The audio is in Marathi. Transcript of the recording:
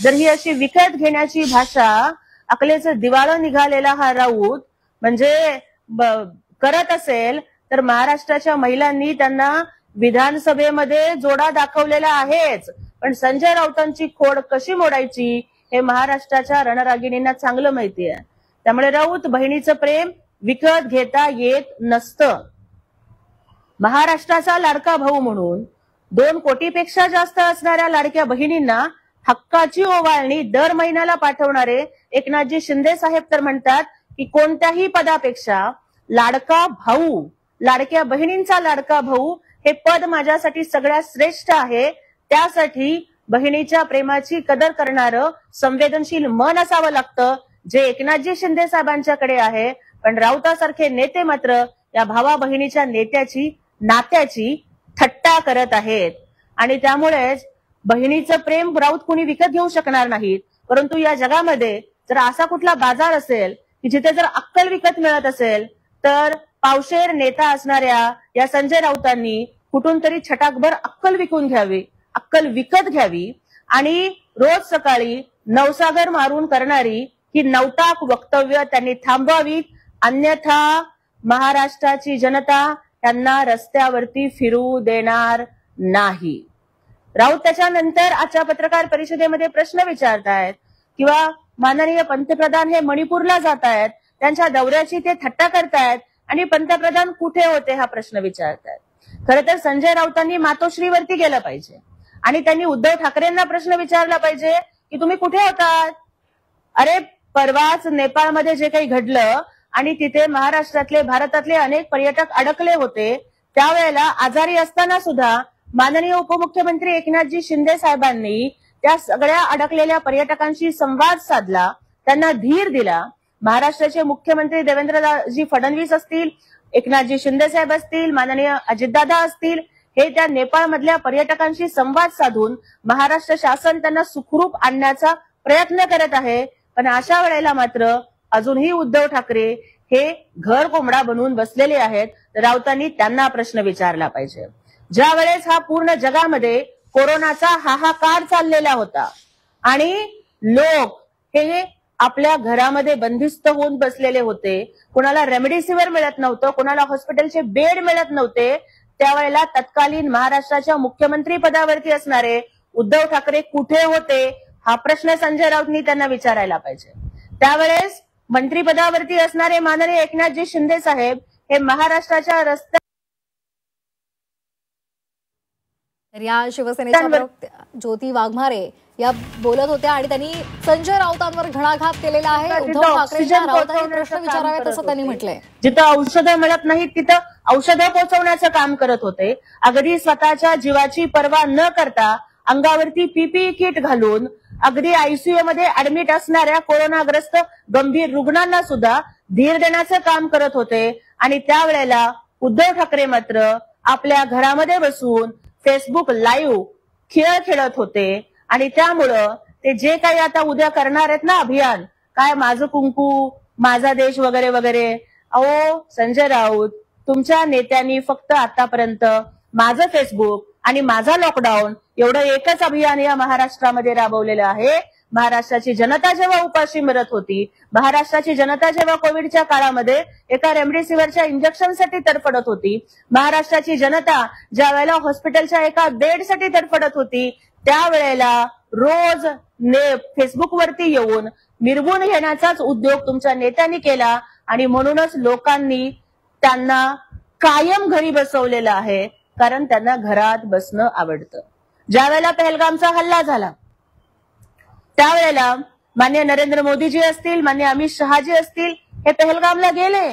जर ही अशी विकत घेण्याची भाषा, अकलेचं दिवाळं निघालेला हा राऊत म्हणजे करत असेल, तर महाराष्ट्राच्या महिलांनी त्यांना विधानसभेमध्ये जोडा दाखवलेला आहेच, पण संजय राऊतांची खोड कशी मोडायची हे महाराष्ट्राच्या रणरागिणींना चांगलं माहिती आहे. त्यामुळे राऊत बहिणीचं प्रेम विकत घेता येत नसतं. महाराष्ट्राचा लाडका भाऊ म्हणून 2 कोटीपेक्षा जास्त असणाऱ्या लाडक्या बहिणींना हक्काची ओवाळणी दर महिन्याला पाठवणारे एकनाथजी शिंदे साहेब तर म्हणतात की कोणत्याही पदापेक्षा लाडका भाऊ, लाडक्या बहिणींचा लाडका भाऊ हे पद माझ्यासाठी सगळ्यात श्रेष्ठ आहे. त्यासाठी बहिणीच्या प्रेमाची कदर करणारं संवेदनशील मन असावं लागतं, जे एकनाथजी शिंदे साहेबांच्याकडे आहे. पण राऊतासारखे नेते मात्र या भावा बहिणीच्या नात्याची थट्टा करत आहेत. आणि त्यामुळेच बहिणीचं प्रेम राऊत कुणी विकत घेऊ शकणार नाहीत. परंतु या जगामध्ये जर असा कुठला बाजार असेल की जिथे जर अक्कल विकत मिळत असेल, तर पावशेर नेता असणाऱ्या या संजय राऊतांनी कुठून तरी छटाकभर अक्कल विकून घ्यावी, अक्कल विकत घ्यावी आणि रोज सकाळी नवसागर मारून करणारी ही नवटाक वक्तव्य त्यांनी थांबवावीत. अन्यथा महाराष्ट्राची जनता त्यांना रस्त्यावरती फिरू देणार नाही. राऊत त्याच्यानंतर आजच्या पत्रकार परिषदेमध्ये प्रश्न विचारतायत किंवा माननीय पंतप्रधान हे मणिपूरला जात आहेत, त्यांच्या दौऱ्याची ते थट्टा करतायत आणि पंतप्रधान कुठे होते हा प्रश्न विचारतायत. खरं तर संजय राऊतांनी मातोश्रीवरती गेलं पाहिजे आणि त्यांनी उद्धव ठाकरेंना प्रश्न विचारला पाहिजे की तुम्ही कुठे होतात. अरे परवाच नेपाळमध्ये जे काही घडलं आणि तिथे महाराष्ट्रातले, भारतातले अनेक पर्यटक अडकले होते, त्यावेळेला आजारी असताना सुद्धा माननीय उपमुख्यमंत्री एकनाथजी शिंदे साहेबांनी त्या सगळ्या अडकलेल्या पर्यटकांशी संवाद साधला, त्यांना धीर दिला. महाराष्ट्राचे मुख्यमंत्री देवेंद्रजी फडणवीस असतील, एकनाथजी शिंदे साहेब असतील, माननीय अजितदादा असतील, हे त्या नेपाळमधल्या पर्यटकांशी संवाद साधून महाराष्ट्र शासन त्यांना सुखरूप आणण्याचा प्रयत्न करत आहे. पण अशा वेळेला मात्र अजूनही उद्धव ठाकरे हे घर कोंबडा बनवून बसलेले आहेत. राऊतांनी त्यांना प्रश्न विचारला पाहिजे. ज्या वेळेस हा पूर्ण जगामध्ये कोरोनाचा हाहाकार चाललेला होता आणि लोक हे आपल्या घरामध्ये बंदिस्त होऊन बसलेले होते, कुणाला रेमडेसिवीर मिळत नव्हतं, कुणाला हॉस्पिटलचे बेड मिळत नव्हते, त्यावेळेला तत्कालीन महाराष्ट्राच्या मुख्यमंत्री पदावरती असणारे उद्धव ठाकरे कुठे होते हा प्रश्न संजय राऊतांनी त्यांना विचारायला पाहिजे. त्यावेळेस मंत्रिपदावरती असणारे माननीय एकनाथजी शिंदे साहेब हे महाराष्ट्राच्या रस्त्या तर या शिवसेनेच्या ज्योती वाघमारे या बोलत होत्या आणि त्यांनी संजय राऊतांवर घणाघात केलेला आहे. उद्धव ठाकरेंना राऊतांनी प्रश्न विचारावेत असं त्यांनी म्हटलंय. जिथं औषधं मिळत नाहीत तिथं औषधं पोहोचवण्याचं काम करत होते. अगदी स्वतःच्या जीवाची पर्वा न करता अंगावरती पीपीई किट घालून अगदी आयसीयू मध्ये ऍडमिट असणाऱ्या कोरोनाग्रस्त गंभीर रुग्णांना सुद्धा धीर देण्याचं काम करत होते. आणि त्यावेळेला उद्धव ठाकरे मात्र आपल्या घरामध्ये बसून फेसबुक लाईव्ह खेळ खेळत होते. आणि त्यामुळं ते जे काही आता उद्या करणार आहेत ना अभियान, काय माझं कुंकू, माझा देश वगैरे वगैरे, अहो संजय राऊत तुमच्या नेत्यांनी फक्त आतापर्यंत माझं फेसबुक आणि माझा लॉकडाऊन एवढं एकच अभियान या महाराष्ट्रामध्ये राबवलेलं आहे. महाराष्ट्राची जनता जेव्हा उपाशी मरत होती, महाराष्ट्राची जनता जेव्हा कोविडच्या काळामध्ये एका रेमडेसिवीरच्या इंजेक्शनसाठी तडफडत होती, महाराष्ट्राची जनता ज्या वेळेला हॉस्पिटलच्या एका बेडसाठी तडफडत होती, त्यावेळेला रोज फेसबुकवरती येऊन मिरवून घेण्याचाच उद्योग तुमच्या नेत्यांनी केला. आणि म्हणूनच लोकांनी त्यांना कायम घरी बसवलेलं आहे, कारण त्यांना घरात बसणं आवडतं. ज्या वेळेला पहलगामचा हल्ला झाला त्यावेळेला माननीय नरेंद्र मोदीजी असतील, माननीय अमित शहाजी असतील, हे पहलगामला गेले.